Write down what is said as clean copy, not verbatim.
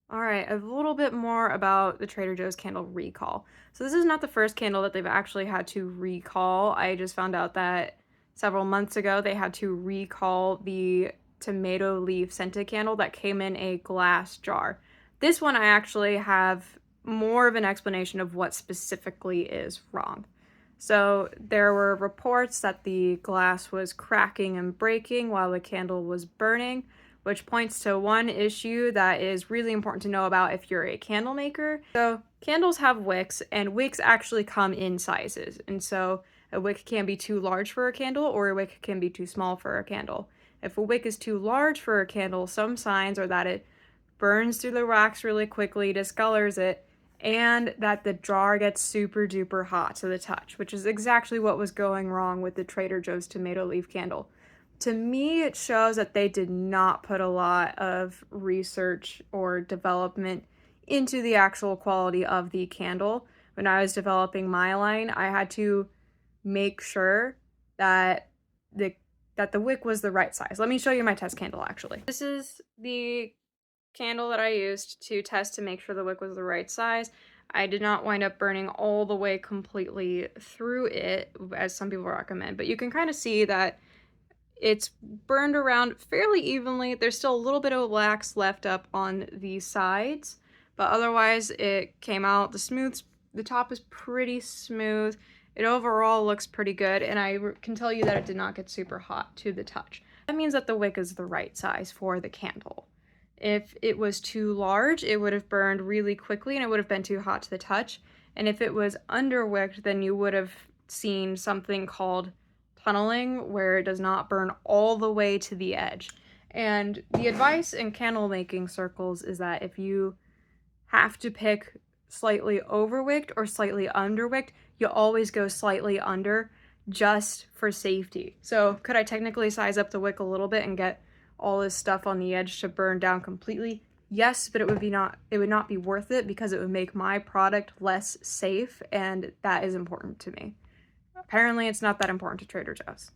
All right, a little bit more about the Trader Joe's candle recall. So this is not the first candle that they've actually had to recall. I just found out that several months ago they had to recall the tomato leaf scented candle that came in a glass jar. This one I actually have more of an explanation of what specifically is wrong. So there were reports that the glass was cracking and breaking while the candle was burning, which points to one issue that is really important to know about if you're a candle maker. So candles have wicks, and wicks actually come in sizes. And so a wick can be too large for a candle, or a wick can be too small for a candle. If a wick is too large for a candle, some signs are that it burns through the wax really quickly, discolors it, and that the jar gets super duper hot to the touch, which is exactly what was going wrong with the Trader Joe's tomato leaf candle. To me, it shows that they did not put a lot of research or development into the actual quality of the candle. When I was developing my line, I had to make sure that the the wick was the right size. Let me show you my test candle actually. This is the candle that I used to test to make sure the wick was the right size. I did not wind up burning all the way completely through it, as some people recommend, but you can kind of see that it's burned around fairly evenly. There's still a little bit of wax left up on the sides, but otherwise it came out the top is pretty smooth. It overall looks pretty good, and I can tell you that it did not get super hot to the touch. That means that the wick is the right size for the candle. If it was too large, it would have burned really quickly and it would have been too hot to the touch. And if it was underwicked, then you would have seen something called tunneling, where it does not burn all the way to the edge. And the advice in candle making circles is that if you have to pick slightly overwicked or slightly underwicked, you always go slightly under just for safety. So could I technically size up the wick a little bit and get all this stuff on the edge to burn down completely? Yes, but it would not be worth it because it would make my product less safe, and that is important to me. Apparently it's not that important to Trader Joe's.